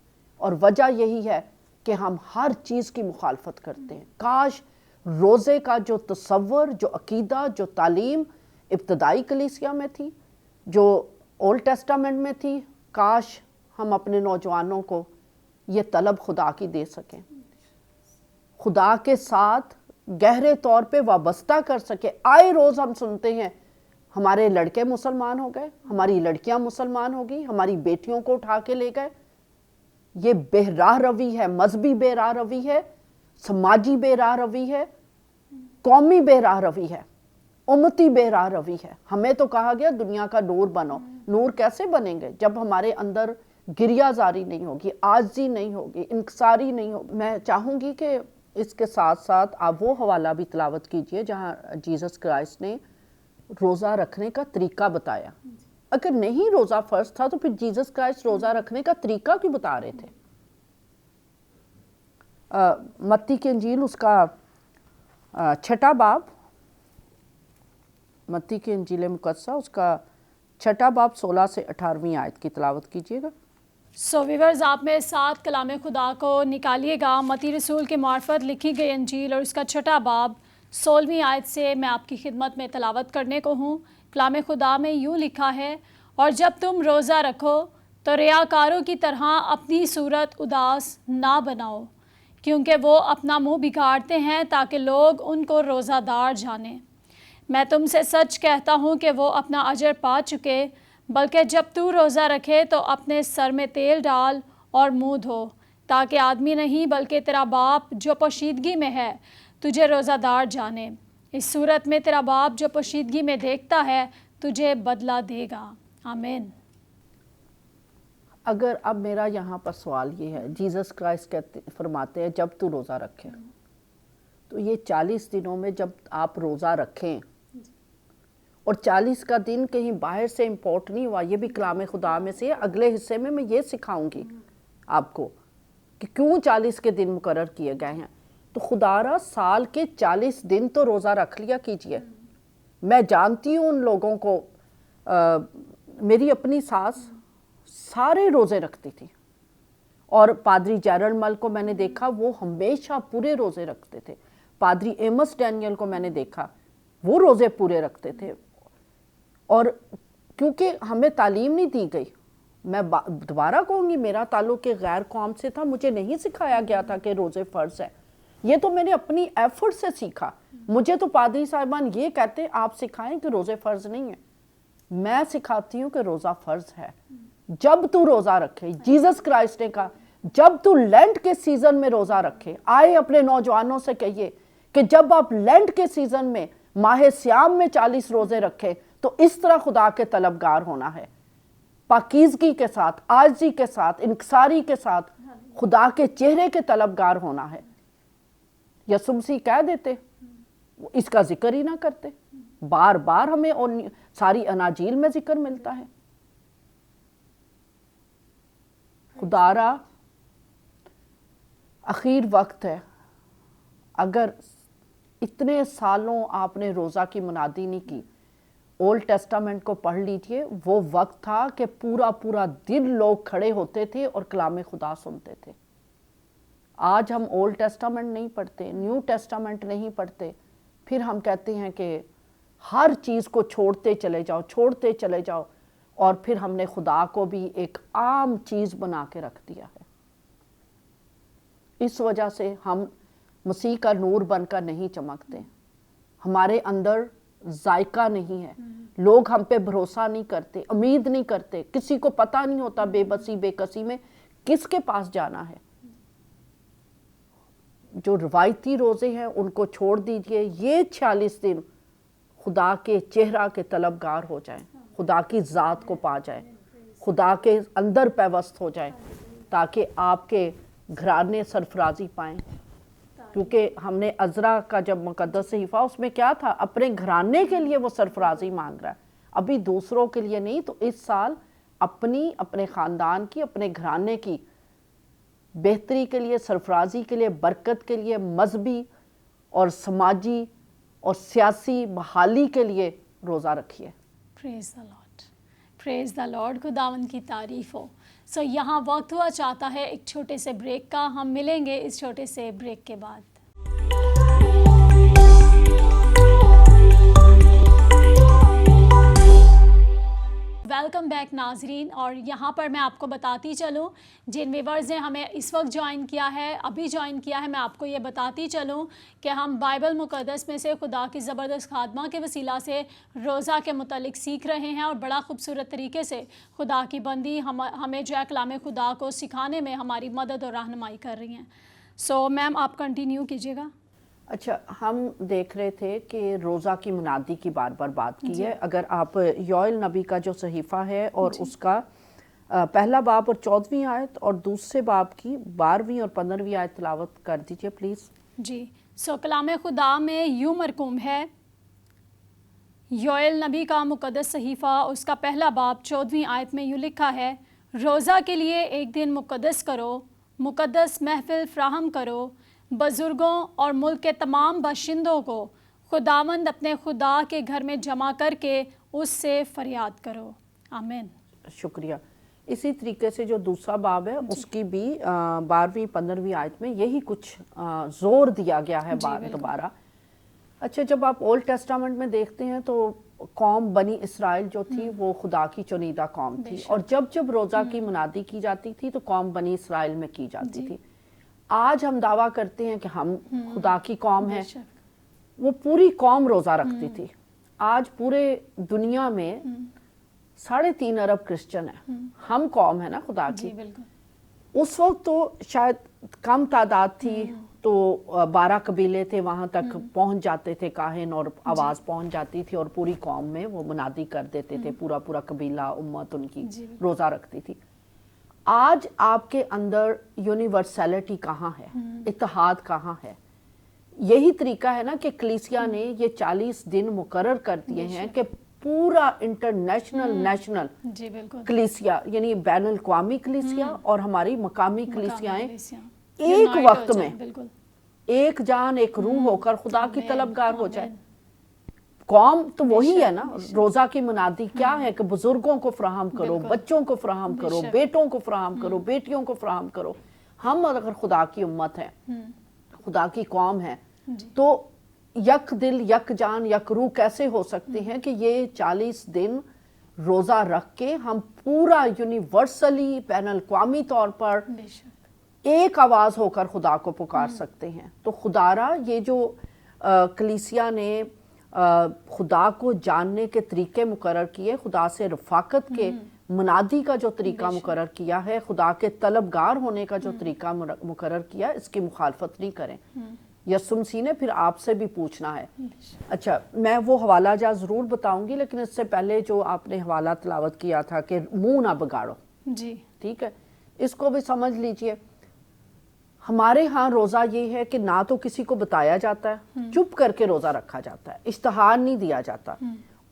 اور وجہ یہی ہے کہ ہم ہر چیز کی مخالفت کرتے ہیں. کاش روزے کا جو تصور، جو عقیدہ، جو تعلیم ابتدائی کلیسیا میں تھی، جو اولڈ ٹیسٹامنٹ میں تھی، کاش ہم اپنے نوجوانوں کو یہ طلب خدا کی دے سکیں، خدا کے ساتھ گہرے طور پہ وابستہ کر سکے. آئے روز ہم سنتے ہیں ہمارے لڑکے مسلمان ہو گئے، ہماری لڑکیاں مسلمان ہو گئی، ہماری بیٹیوں کو اٹھا کے لے گئے. یہ بے راہ روی ہے، مذہبی بے راہ روی ہے، سماجی بے راہ روی ہے، قومی بے راہ روی ہے، امتی بے راہ روی ہے. ہمیں تو کہا گیا دنیا کا نور بنو. نور کیسے بنیں گے جب ہمارے اندر گریہ زاری نہیں ہوگی، عاجزی نہیں ہوگی، انکساری نہیں ہوگی. میں چاہوں گی کہ اس کے ساتھ ساتھ آپ وہ حوالہ بھی تلاوت کیجئے جہاں جیسس کرائسٹ نے روزہ رکھنے کا طریقہ بتایا. اگر نہیں روزہ فرض تھا تو پھر جیسس کرائسٹ روزہ رکھنے کا طریقہ کیوں بتا رہے تھے؟ متی کی انجیل اس کا 6 باب، متی کی انجیل مقدسہ اس کا 6 باب 16 سے 18 آیت کی تلاوت کیجئے گا. سو ویورز، آپ میرے ساتھ کلام خدا کو نکالیے گا. متی رسول کے معرفت لکھی گئی انجیل اور اس کا 6 باب 16 آیت سے میں آپ کی خدمت میں تلاوت کرنے کو ہوں. کلام خدا میں یوں لکھا ہے، اور جب تم روزہ رکھو تو ریاکاروں کی طرح اپنی صورت اداس نہ بناؤ، کیونکہ وہ اپنا منہ بگاڑتے ہیں تاکہ لوگ ان کو روزہ دار جانیں. میں تم سے سچ کہتا ہوں کہ وہ اپنا اجر پا چکے. بلکہ جب تو روزہ رکھے تو اپنے سر میں تیل ڈال اور منہ دھو، تاکہ آدمی نہیں بلکہ تیرا باپ جو پوشیدگی میں ہے تجھے روزہ دار جانے. اس صورت میں تیرا باپ جو پوشیدگی میں دیکھتا ہے تجھے بدلہ دے گا. آمین. اگر اب میرا یہاں پر سوال یہ ہے، جیسس کرائسٹ فرماتے ہیں جب تو روزہ رکھے، تو یہ 40 دنوں میں جب آپ روزہ رکھیں، اور 40 کا دن کہیں باہر سے امپورٹ نہیں ہوا، یہ بھی کلام خدا میں سے اگلے حصے میں یہ سکھاؤں گی آپ کو کہ کیوں 40 کے دن مقرر کیے گئے ہیں. تو خدا را سال کے 40 دن تو روزہ رکھ لیا کیجئے. میں جانتی ہوں ان لوگوں کو، میری اپنی ساس سارے روزے رکھتی تھی، اور پادری جیرل مل کو میں نے دیکھا وہ ہمیشہ پورے روزے رکھتے تھے. پادری ایمس ڈینیل کو میں نے دیکھا وہ روزے پورے رکھتے تھے. اور کیونکہ ہمیں تعلیم نہیں دی گئی، میں دوبارہ کہوں گی میرا تعلق غیر قوم سے تھا، مجھے نہیں سکھایا گیا تھا کہ روزے فرض ہے. یہ تو میں نے اپنی ایفرٹ سے سیکھا. مجھے تو پادری صاحبان یہ کہتے آپ سکھائیں کہ روزے فرض نہیں ہیں. میں سکھاتی ہوں کہ روزہ فرض ہے. جب تو روزہ رکھے، جیسس کرائسٹ نے کہا جب تو لینٹ کے سیزن میں روزہ رکھے. آئے اپنے نوجوانوں سے کہیے کہ جب آپ لینٹ کے سیزن میں ماہ سیام میں 40 روزے رکھے تو اس طرح خدا کے طلبگار ہونا ہے، پاکیزگی کے ساتھ، عاجزی کے ساتھ، انکساری کے ساتھ خدا کے چہرے کے طلبگار ہونا ہے. یسوع مسیح کہہ دیتے، اس کا ذکر ہی نہ کرتے. بار بار ہمیں ساری اناجیل میں ذکر ملتا ہے. خدا را اخیر وقت ہے. اگر اتنے سالوں آپ نے روزہ کی منادی نہیں کی، اولڈ ٹیسٹامنٹ کو پڑھ لیجئے. وہ وقت تھا کہ پورا دن لوگ کھڑے ہوتے تھے اور کلام خدا سنتے تھے. آج ہم اولڈ ٹیسٹامنٹ نہیں پڑھتے، نیو ٹیسٹامنٹ نہیں پڑھتے، پھر ہم کہتے ہیں کہ ہر چیز کو چھوڑتے چلے جاؤ اور پھر ہم نے خدا کو بھی ایک عام چیز بنا کے رکھ دیا ہے. اس وجہ سے ہم مسیح کا نور بن کر نہیں چمکتے, ہمارے اندر ذائقہ نہیں ہے, لوگ ہم پہ بھروسہ نہیں کرتے, امید نہیں کرتے, کسی کو پتہ نہیں ہوتا بے بسی بے کسی میں کس کے پاس جانا ہے. جو روایتی روزے ہیں ان کو چھوڑ دیجئے, یہ 46 دن خدا کے چہرہ کے طلبگار ہو جائیں, خدا کی ذات کو پا جائیں, خدا کے اندر پیوست ہو جائیں, تاکہ آپ کے گھرانے سرفرازی پائیں. کیونکہ ہم نے عزرا کا جب مقدس صحیفہ, اس میں کیا تھا, اپنے گھرانے کے لیے وہ سرفرازی مانگ رہا ہے, ابھی دوسروں کے لیے نہیں. تو اس سال اپنے خاندان کی, اپنے گھرانے کی بہتری کے لیے, سرفرازی کے لیے, برکت کے لیے, مذہبی اور سماجی اور سیاسی بحالی کے لیے روزہ رکھیے. پریز دا لارڈ, پریز دا لارڈ, خداوند کی تعریف ہو. سو یہاں وقت ہوا چاہتا ہے ایک چھوٹے سے بریک کا, ہم ملیں گے اس چھوٹے سے بریک کے بعد. ویلکم بیک ناظرین, اور یہاں پر میں آپ کو بتاتی چلوں, جن ویورز نے ہمیں اس وقت جوائن کیا ہے, ابھی جوائن کیا ہے, میں آپ کو یہ بتاتی چلوں کہ ہم بائبل مقدس میں سے خدا کی زبردست خادمہ کے وسیلہ سے روزہ کے متعلق سیکھ رہے ہیں, اور بڑا خوبصورت طریقے سے خدا کی بندی ہمیں جو ہے کلام خدا کو سکھانے میں ہماری مدد اور رہنمائی کر رہی ہیں. سو میم آپ کنٹینیو کیجیے گا. اچھا, ہم دیکھ رہے تھے کہ روزہ کی منادی کی بار بار بات کی ہے. اگر آپ یوئیل نبی کا جو صحیفہ ہے اور اس کا پہلا باب اور 14ویں آیت اور دوسرے باب کی 12ویں اور 15ویں آیت تلاوت کر دیجئے پلیز. جی, سو کلام خدا میں یوں مرقوم ہے, یوئیل نبی کا مقدس صحیفہ اس کا پہلا باب 14ویں آیت میں یوں لکھا ہے, روزہ کے لیے ایک دن مقدس کرو, مقدس محفل فراہم کرو, بزرگوں اور ملک کے تمام باشندوں کو خداوند اپنے خدا کے گھر میں جمع کر کے اس سے فریاد کرو. آمین. شکریہ. اسی طریقے سے جو دوسرا باب ہے اس کی بھی 12ویں 15ویں آیت میں یہی کچھ زور دیا گیا ہے دوبارہ. اچھا, جب آپ اولڈ ٹیسٹامنٹ میں دیکھتے ہیں تو قوم بنی اسرائیل جو تھی وہ خدا کی چنیدہ قوم تھی, اور جب روزہ کی منادی کی جاتی تھی تو قوم بنی اسرائیل میں کی جاتی تھی. آج ہم دعویٰ کرتے ہیں کہ ہم خدا کی قوم ہیں, وہ پوری قوم روزہ رکھتی تھی. آج پورے دنیا میں 3.5 ارب کرسچن ہیں, ہم قوم ہے نا خدا کی. اس وقت تو شاید کم تعداد تھی, تو 12 قبیلے تھے, وہاں تک پہنچ جاتے تھے کاہن اور آواز پہنچ جاتی تھی اور پوری قوم میں وہ منادی کر دیتے تھے, پورا قبیلہ امت ان کی روزہ رکھتی تھی. آج آپ کے اندر یونیورسلٹی کہاں ہے, اتحاد کہاں ہے؟ یہی طریقہ ہے نا کہ کلیسیا نے یہ 40 دن مقرر کر دیے ہیں کہ پورا انٹرنیشنل نیشنل کلیسیا, یعنی بین الاقوامی کلیسیا اور ہماری مقامی کلیسیائیں ایک وقت میں ایک جان ایک روح ہو کر خدا کی طلبگار ہو جائے. قوم تو وہی ہے نا. روزہ کی منادی کیا ہے کہ بزرگوں کو فراہم کرو, بچوں کو فراہم کرو, بیٹوں کو فراہم کرو, بیٹیوں کو فراہم کرو. ہم اگر خدا کی امت ہیں, خدا کی قوم ہے, تو یک دل یک جان یک روح کیسے ہو سکتے ہیں کہ یہ 40 دن روزہ رکھ کے ہم پورا یونیورسلی بین الاقوامی طور پر ایک آواز ہو کر خدا کو پکار سکتے ہیں. تو خدارا یہ جو کلیسیا نے خدا کو جاننے کے طریقے مقرر کیے, خدا سے رفاقت کے منادی کا جو طریقہ مقرر کیا ہے, خدا کے طلبگار ہونے کا جو طریقہ مقرر کیا, اس کی مخالفت نہیں کریں. یسوع مسیح نے پھر آپ سے بھی پوچھنا ہے. اچھا, میں وہ حوالہ جات ضرور بتاؤں گی, لیکن اس سے پہلے جو آپ نے حوالہ تلاوت کیا تھا کہ منہ نہ بگاڑو, جی ٹھیک ہے, اس کو بھی سمجھ لیجئے. ہمارے ہاں روزہ یہ ہے کہ نہ تو کسی کو بتایا جاتا ہے, چپ کر کے روزہ رکھا جاتا ہے, اشتہار نہیں دیا جاتا.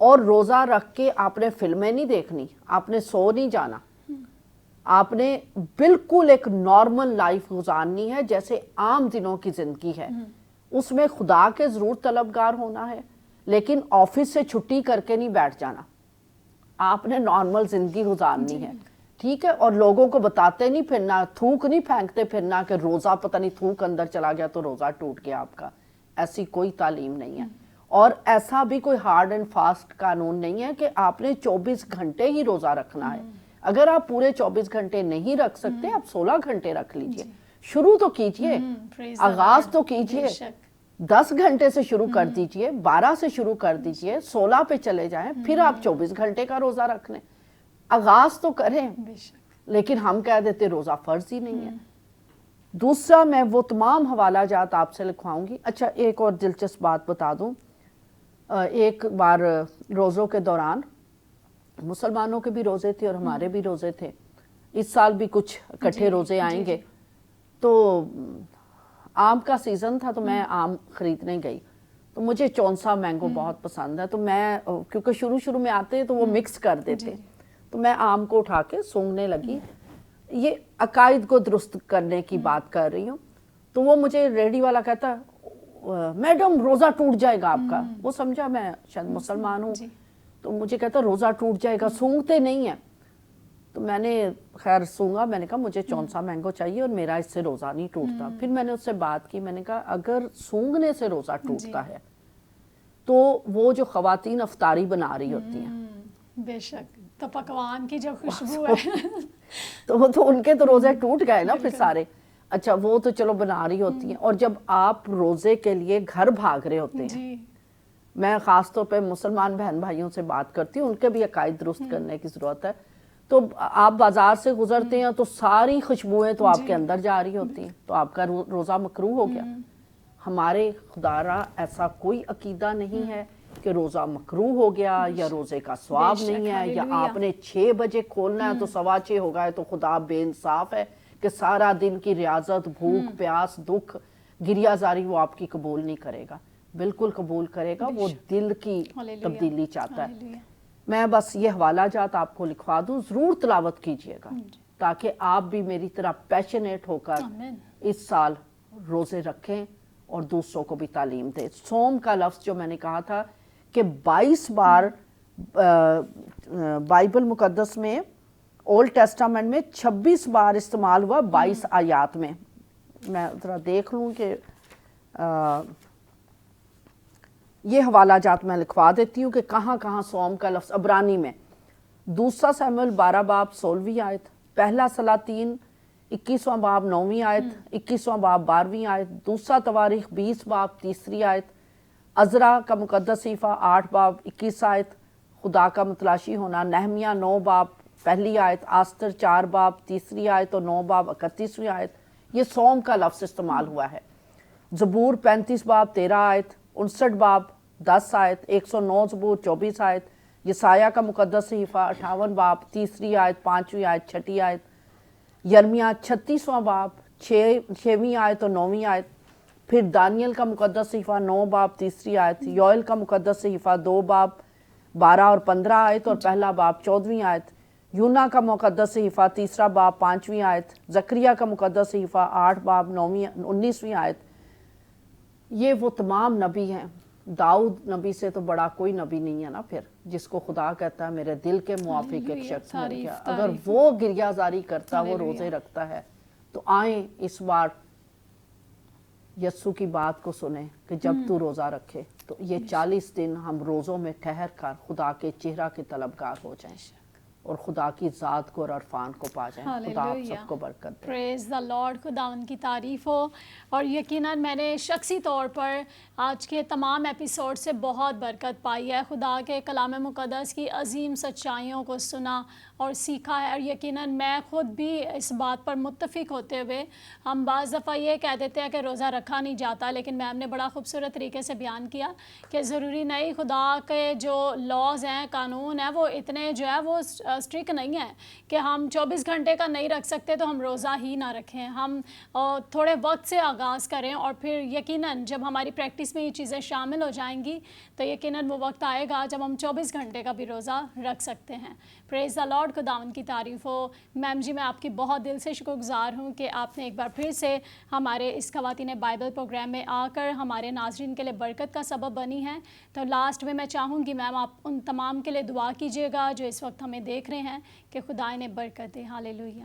اور روزہ رکھ کے آپ نے فلمیں نہیں دیکھنی, آپ نے سو نہیں جانا, آپ نے بالکل ایک نارمل لائف گزارنی ہے جیسے عام دنوں کی زندگی ہے. اس میں خدا کے ضرور طلبگار ہونا ہے, لیکن آفس سے چھٹی کر کے نہیں بیٹھ جانا. آپ نے نارمل زندگی گزارنی ہے, ٹھیک ہے. اور لوگوں کو بتاتے نہیں پھرنا, تھوک نہیں پھینکتے پھرنا کہ روزہ پتہ نہیں تھوک اندر چلا گیا تو روزہ ٹوٹ گیا آپ کا. ایسی کوئی تعلیم نہیں ہے. اور ایسا بھی کوئی ہارڈ اینڈ فاسٹ قانون نہیں ہے کہ آپ نے 24 گھنٹے ہی روزہ رکھنا ہے. اگر آپ پورے 24 گھنٹے نہیں رکھ سکتے آپ 16 گھنٹے رکھ لیجئے. شروع تو کیجئے, آغاز تو کیجئے, 10 گھنٹے سے شروع کر دیجئے, 12 سے شروع کر دیجئے, 16 پہ چلے جائیں, پھر آپ 24 گھنٹے کا روزہ رکھ لیں. آغاز تو کریں. لیکن ہم کہہ دیتے روزہ فرض ہی نہیں ہے. دوسرا, میں وہ تمام حوالہ جات آپ سے لکھواؤں گی. اچھا, ایک اور دلچسپ بات بتا دوں. ایک بار روزوں کے دوران مسلمانوں کے بھی روزے تھے اور ہمارے بھی روزے تھے. اس سال بھی کچھ اکٹھے روزے آئیں گے. تو آم کا سیزن تھا تو میں آم خریدنے گئی. تو مجھے چونسا مینگو بہت پسند ہے. تو میں کیونکہ شروع میں آتے ہیں تو وہ مکس کر دیتے, تو میں آم کو اٹھا کے سونگھنے لگی. یہ عقائد کو درست کرنے کی بات کر رہی ہوں. تو وہ مجھے ریڈی والا کہتا میڈم روزہ ٹوٹ جائے گا آپ کا. وہ سمجھا میں شاید مسلمان ہوں. تو مجھے کہتا روزہ ٹوٹ جائے گا, سونگھتے نہیں ہیں. تو میں نے خیر سونگا, میں نے کہا مجھے چونسا مینگو چاہیے اور میرا اس سے روزہ نہیں ٹوٹتا. پھر میں نے اس سے بات کی, میں نے کہا اگر سونگنے سے روزہ ٹوٹتا ہے تو وہ جو خواتین افطاری بنا رہی ہوتی ہیں, بے شک, تو پکوان کی جو خوشبو ہے تو ان کے تو روزے ٹوٹ گئے نا پھر سارے. اچھا, وہ تو چلو بنا رہی ہوتی ہیں. اور جب آپ روزے کے لیے گھر بھاگ رہے ہوتے ہیں, میں خاص طور پہ مسلمان بہن بھائیوں سے بات کرتی ہوں, ان کے بھی عقائد درست کرنے کی ضرورت ہے. تو آپ بازار سے گزرتے ہیں تو ساری خوشبوئیں تو آپ کے اندر جا رہی ہوتی ہیں, تو آپ کا روزہ مکروہ ہو گیا. ہمارے خدا را ایسا کوئی عقیدہ نہیں ہے کہ روزہ مکروہ ہو گیا یا روزے کا ثواب نہیں ہے, یا آپ نے 6 بجے کھولنا ہے تو 6:15 ہو گئے تو خدا بے انصاف ہے کہ سارا دن کی ریاضت, بھوک پیاس, دکھ, گریہ زاری وہ آپ کی قبول نہیں کرے گا. بالکل قبول کرے گا, وہ دل کی تبدیلی چاہتا ہے. میں بس یہ حوالہ جات آپ کو لکھوا دوں, ضرور تلاوت کیجئے گا تاکہ آپ بھی میری طرح پیشنیٹ ہو کر اس سال روزے رکھیں اور دوسروں کو بھی تعلیم دیں. صوم کا لفظ جو میں نے کہا تھا کہ 22 بار بائبل مقدس میں, اولڈ ٹیسٹامنٹ میں 26 بار استعمال ہوا 22 آیات میں. میں ذرا دیکھ لوں کہ یہ حوالہ جات میں لکھوا دیتی ہوں کہ کہاں کہاں صوم کا لفظ. عبرانی میں 2 سیموئیل 12 باب 16ویں آیت, پہلا سلاطین 21واں باب 9ویں آیت, 21واں باب 12ویں آیت, دوسرا تواریخ 20 باب 3 آیت, عزرا کا مقدس صحیفہ 8 باب 21 آیت, خدا کا متلاشی ہونا نہمیہ 9 باب 1 آیت, آستر 4 باب 3 آیت اور 9 باب 31 آیت. یہ صوم کا لفظ استعمال ہوا ہے. زبور 35 باب 13 آیت, 59 باب 10 آیت, 109 زبور 24 آیت, یسایہ کا مقدس صحیفہ 58 باب 3 آیت 5 آیت 6 آیت, یرمیہ 36واں باب 6ویں آیت اور 9ویں آیت, پھر دانیل کا مقدس صحیفہ 9 باب 3 آیت, یوئیل کا مقدس صحیفہ 2 باب 12 اور 15 آیت اور پہلا باب 14ویں آیت, یونا کا مقدس صحیفہ 3 باب 5ویں آیت, زکریا کا مقدس صحیفہ 8 باب 19ویں آیت. یہ وہ تمام نبی ہیں. داؤد نبی سے تو بڑا کوئی نبی نہیں ہے نا پھر, جس کو خدا کہتا ہے میرے دل کے موافق ایک شخص مر گیا. اگر وہ گریہ زاری کرتا, وہ روزے رکھتا ہے, تو آئیں اس بار یسوع کی بات کو سنیں کہ جب تو روزہ رکھے تو یہ 40 دن ہم روزوں میں ٹھہر کر خدا کے چہرہ کے طلبگار ہو جائیں اور خدا کی ذات کو اور عرفان کو پا جائیں. خدا آپ سب کو برکت دے. پریز دا لارڈ, خدا ان کی تعریف ہو. اور یقیناً میں نے شخصی طور پر آج کے تمام ایپیسوڈ سے بہت برکت پائی ہے. خدا کے کلام مقدس کی عظیم سچائیوں کو سنا اور سیکھا ہے, اور یقیناً میں خود بھی اس بات پر متفق ہوتے ہوئے, ہم بعض دفعہ یہ کہہ دیتے ہیں کہ روزہ رکھا نہیں جاتا, لیکن میم نے بڑا خوبصورت طریقے سے بیان کیا کہ ضروری نہیں, خدا کے جو لاز ہیں, قانون ہیں, وہ اتنے جو ہے وہ اسٹرک نہیں ہے کہ ہم 24 گھنٹے کا نہیں رکھ سکتے تو ہم روزہ ہی نہ رکھیں. ہم تھوڑے وقت سے آغاز کریں اور پھر یقیناً جب ہماری پریکٹس میں یہ چیزیں شامل ہو جائیں گی تو یقیناً وہ وقت آئے گا جب ہم 24 گھنٹے کا بھی روزہ رکھ سکتے ہیں. پریز دا لارڈ, خداوند کی تعریف ہو. میم جی, میں آپ کی بہت دل سے شکر گزار ہوں کہ آپ نے ایک بار پھر سے ہمارے اس خواتین بائبل پروگرام میں آ کر ہمارے ناظرین کے لیے برکت کا سبب بنی ہے. تو لاسٹ میں چاہوں گی میم آپ ان تمام کے لیے دعا کیجیے گا جو اس وقت ہمیں دیکھ رہے ہیں کہ خدا انہیں برکت دے. ہاللیلویہ.